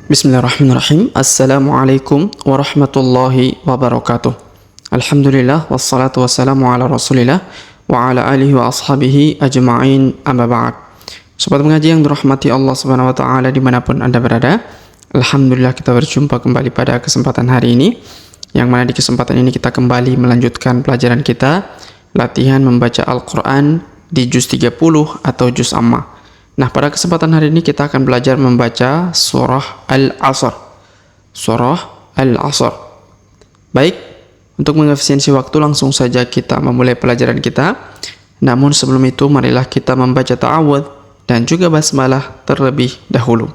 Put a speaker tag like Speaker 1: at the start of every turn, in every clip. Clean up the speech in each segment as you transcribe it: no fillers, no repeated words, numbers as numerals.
Speaker 1: Bismillahirrahmanirrahim. Assalamualaikum warahmatullahi wabarakatuh. Alhamdulillah wassalatu wassalamu ala Rasulillah wa ala alihi wa ashabihi ajma'in, amma ba'd. Sobat mengaji yang dirahmati Allah Subhanahu wa taala dimanapun Anda berada, alhamdulillah kita berjumpa kembali pada kesempatan hari ini, yang mana di kesempatan ini kita kembali melanjutkan pelajaran kita latihan membaca Al-Qur'an di juz 30 atau juz Amma. Nah, pada kesempatan hari ini kita akan belajar membaca surah Al-Asr. Surah Al-Asr. Baik, untuk mengefisiensi waktu langsung saja kita memulai pelajaran kita. Namun sebelum itu marilah kita membaca ta'awudz dan juga basmalah terlebih dahulu.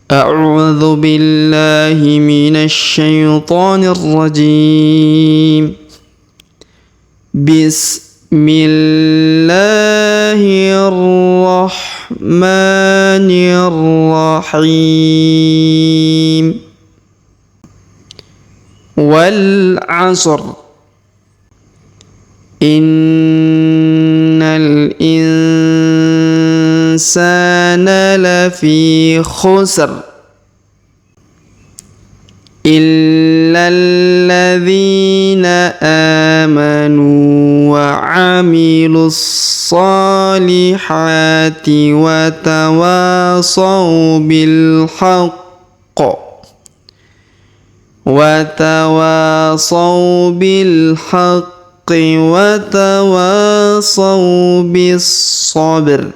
Speaker 1: A'udzu billahi minasy syaithanir rajim. Bismillahirrahmanirrahim. Wal 'asr. Innal insana lafi khusr. Illal ladzina amanu wa 'amilus solihati wa tawasaw bil haqq wa tawasaw bis sabr.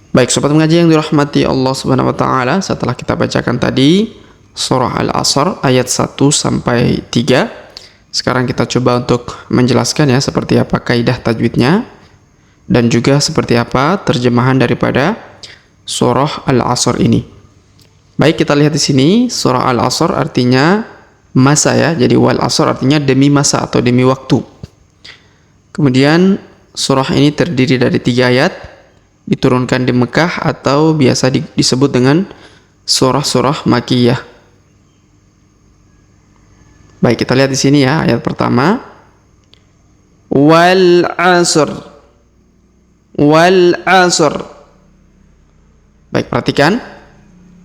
Speaker 1: Baik, sobat mengaji yang dirahmati Allah Subhanahu wa taala, setelah kita bacakan tadi surah Al-Asr ayat 1 sampai 3, sekarang kita coba untuk menjelaskan ya seperti apa kaidah tajwidnya dan juga seperti apa terjemahan daripada surah Al-Asr ini. Baik, kita lihat di sini surah Al-Asr artinya masa ya. Jadi wal asr artinya demi masa atau demi waktu. Kemudian surah ini terdiri dari 3 ayat, diturunkan di Mekah atau biasa disebut dengan surah-surah Makkiyah. Baik, kita lihat di sini ya ayat pertama. Wal asr. Wal asr. Baik, perhatikan.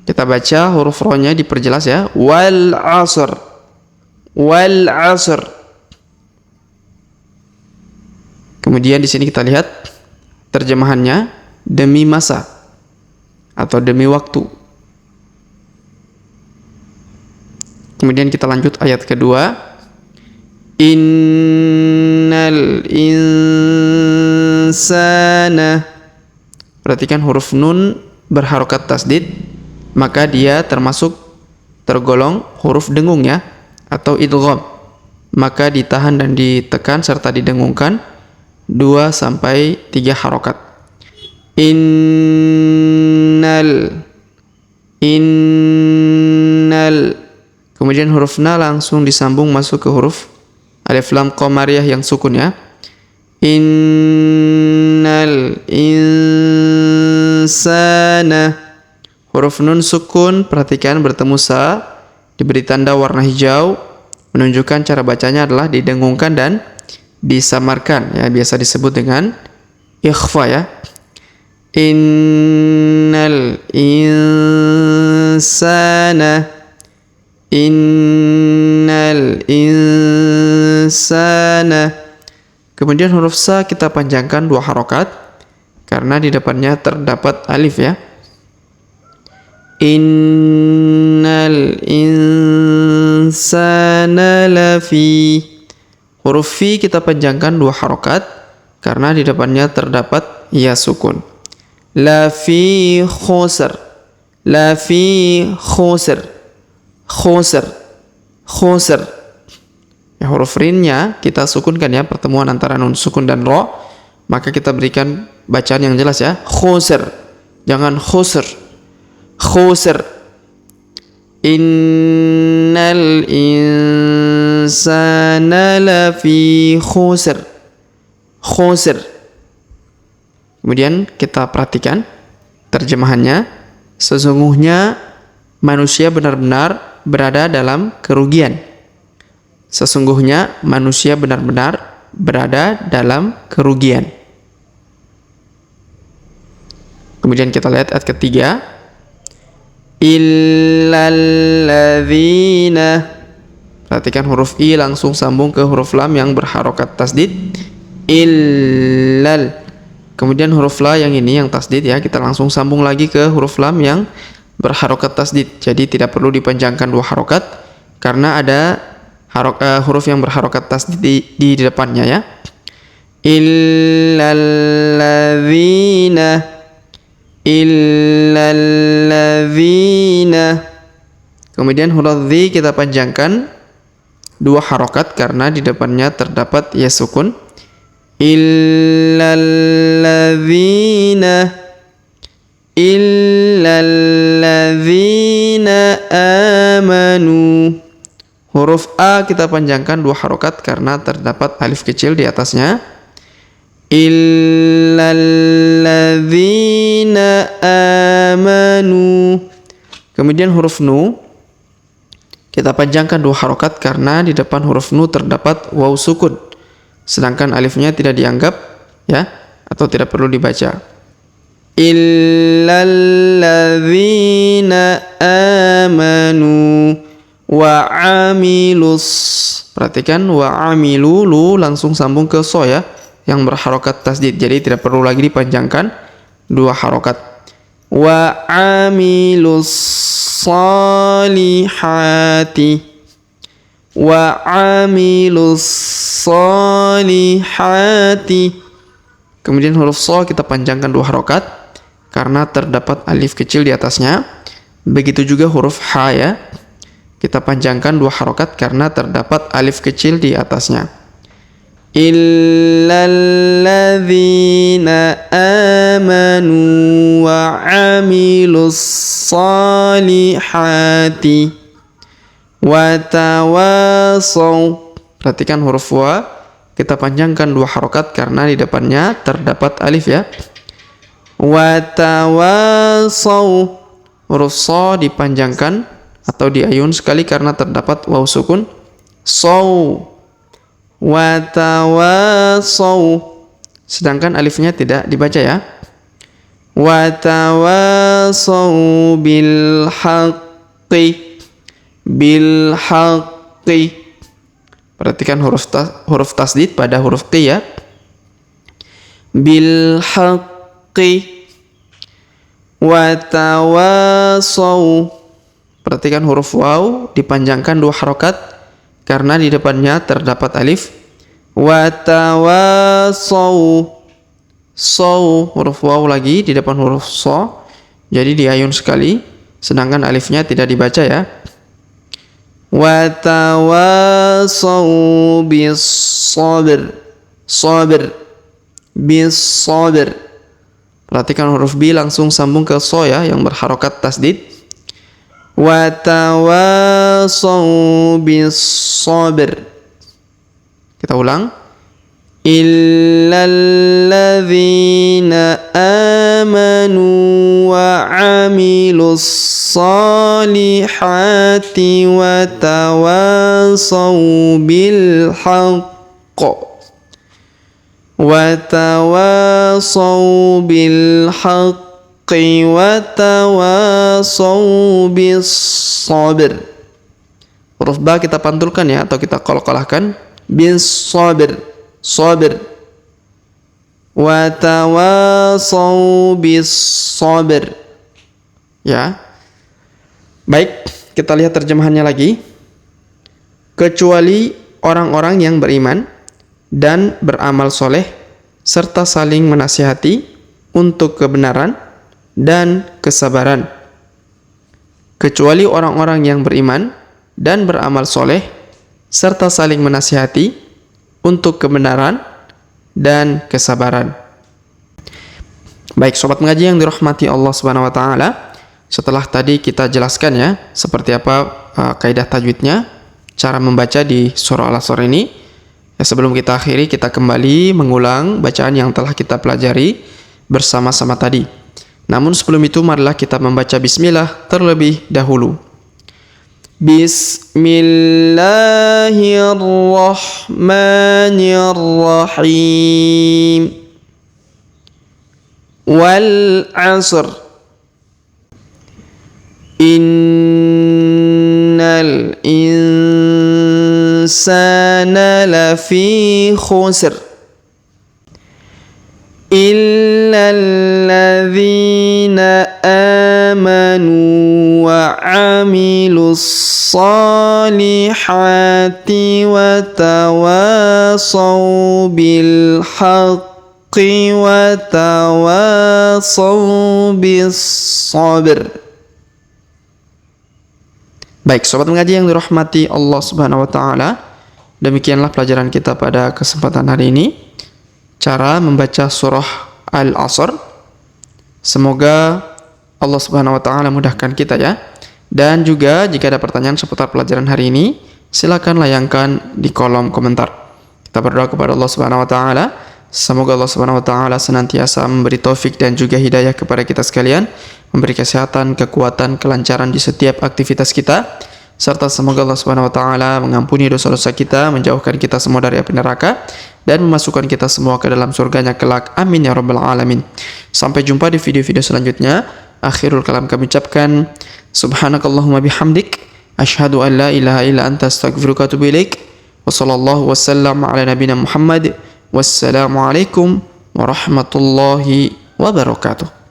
Speaker 1: Kita baca huruf ro-nya diperjelas ya. Wal asr. Wal asr. Kemudian di sini kita lihat terjemahannya demi masa atau demi waktu. Kemudian kita lanjut ayat kedua. Innal insana. Perhatikan huruf nun berharokat tasdid, maka dia tergolong huruf dengung ya, atau idgham. Maka ditahan dan ditekan serta didengungkan 2 sampai 3 harokat. Innal. Kemudian huruf na langsung disambung masuk ke huruf alif lam qamariyah yang sukun ya. Innal insana. Huruf nun sukun, perhatikan bertemu sa, diberi tanda warna hijau, menunjukkan cara bacanya adalah didengungkan dan disamarkan ya, biasa disebut dengan ikhfa ya. Innal insana. Innal insana. Kemudian huruf sa kita panjangkan 2 harokat karena di depannya terdapat alif ya. Innal insana lafi. Huruf fi kita panjangkan 2 harokat karena di depannya terdapat ya sukun. Lafi khusr. Lafi khusr. Khusr. Ya, huruf rin-nya kita sukunkan ya, pertemuan antara nun sukun dan ro, maka kita berikan bacaan yang jelas ya. Khusr. Jangan khusr. Khusr. Innal insana lafi khusr. Khusr. Kemudian kita perhatikan terjemahannya. Sesungguhnya manusia benar-benar berada dalam kerugian. Sesungguhnya manusia benar-benar berada dalam kerugian. Kemudian kita lihat ayat ketiga. illalladzina. Perhatikan huruf i langsung sambung ke huruf lam yang berharokat tasdid. Illal. Kemudian huruf la yang ini yang tasdid ya, kita langsung sambung lagi ke huruf lam yang berharokat tasdid. Jadi tidak perlu dipanjangkan dua harokat karena ada huruf yang berharokat tasdid di depannya ya. Illalladzina. Kemudian huruf dhi kita panjangkan dua harokat karena di depannya terdapat ya sukun. Illalladzina amanu. Huruf a kita panjangkan dua harokat karena terdapat alif kecil di atasnya. Illalladzina amanu. Kemudian huruf nu kita panjangkan dua harokat karena di depan huruf nu terdapat waw sukun, sedangkan alifnya tidak dianggap ya atau tidak perlu dibaca. Illalladzina amanu wa amilus. Perhatikan wa amilu, lu langsung sambung ke so ya yang berharokat tasdid, jadi tidak perlu lagi dipanjangkan dua harokat. Wa amilus salihati. Wa amilus salihati. Kemudian huruf so kita panjangkan dua harokat karena terdapat alif kecil di atasnya. Begitu juga huruf ha ya, kita panjangkan dua harokat karena terdapat alif kecil di atasnya. Illalladzina amanu wa amilus salihati wa tawasaw. Perhatikan huruf wa kita panjangkan dua harokat karena di depannya terdapat alif ya. Wa tawasaw. Huruf so dipanjangkan atau diayun sekali karena terdapat waw sukun. Saw. Wa tawasaw. Sedangkan alifnya tidak dibaca ya. Wa tawasaw bil haqqi. Bil haqqi. Perhatikan huruf tasdid pada huruf qi ya. Bil haqqi. Wa tawasaw. Perhatikan huruf waw dipanjangkan dua harokat karena di depannya terdapat alif. Wa tawasaw. Saw, huruf waw lagi di depan huruf so, jadi diayun sekali, sedangkan alifnya tidak dibaca ya. Wa tawasaw bis sabr. Sabr. Bis sabr. Perhatikan huruf b langsung sambung ke so ya yang berharokat tasdid. Wa tawasaw bis sabr. Kita ulang. Illalladzina amanu wa amilus salihati wa tawasaw bil haqq. Wa tawasaw bil haqqi wa tawasaw bis sabr. Huruf ba kita pantulkan ya atau kita qalqalahkan. Bis sabr. Sabr. Wa tawasaw bis sabr. Ya. Baik, kita lihat terjemahannya lagi. Kecuali orang-orang yang beriman dan beramal soleh serta saling menasihati untuk kebenaran dan kesabaran. Kecuali orang-orang yang beriman dan beramal soleh serta saling menasihati untuk kebenaran dan kesabaran. Baik, sobat mengaji yang dirahmati Allah Subhanahu wa taala, setelah tadi kita jelaskan ya seperti apa kaidah tajwidnya, cara membaca di surah Al-Asr ini. Ya, sebelum kita akhiri, kita kembali mengulang bacaan yang telah kita pelajari bersama-sama tadi. Namun sebelum itu marilah kita membaca bismillah terlebih dahulu. Bismillahirrahmanirrahim. Wal 'asr. Innal insana lafi khusr illal ladzina amanu wa amilus salihati wa tawasaw bil haqqi wa tawasaw bis sabr. Baik, sobat mengaji yang dirahmati Allah Subhanahu wa taala, demikianlah pelajaran kita pada kesempatan hari ini. Cara membaca surah Al-Asr. Semoga Allah Subhanahu wa taala mudahkan kita ya. Dan juga jika ada pertanyaan seputar pelajaran hari ini, silakan layangkan di kolom komentar. Kita berdoa kepada Allah Subhanahu wa taala, semoga Allah Subhanahu wa taala senantiasa memberi taufik dan juga hidayah kepada kita sekalian, memberi kesehatan, kekuatan, kelancaran di setiap aktivitas kita, serta semoga Allah Subhanahu wa taala mengampuni dosa-dosa kita, menjauhkan kita semua dari api neraka, dan memasukkan kita semua ke dalam surganya kelak. Amin ya rabbal alamin. Sampai jumpa di video-video selanjutnya. Akhirul kalam kami ucapkan, subhanakallahumma bihamdik, asyhadu an la ilaha illa anta astaghfiruka wa atubu ilaik. Wa sallallahu wasallam ala nabiyina Muhammad. Wassalamualaikum warahmatullahi wabarakatuh.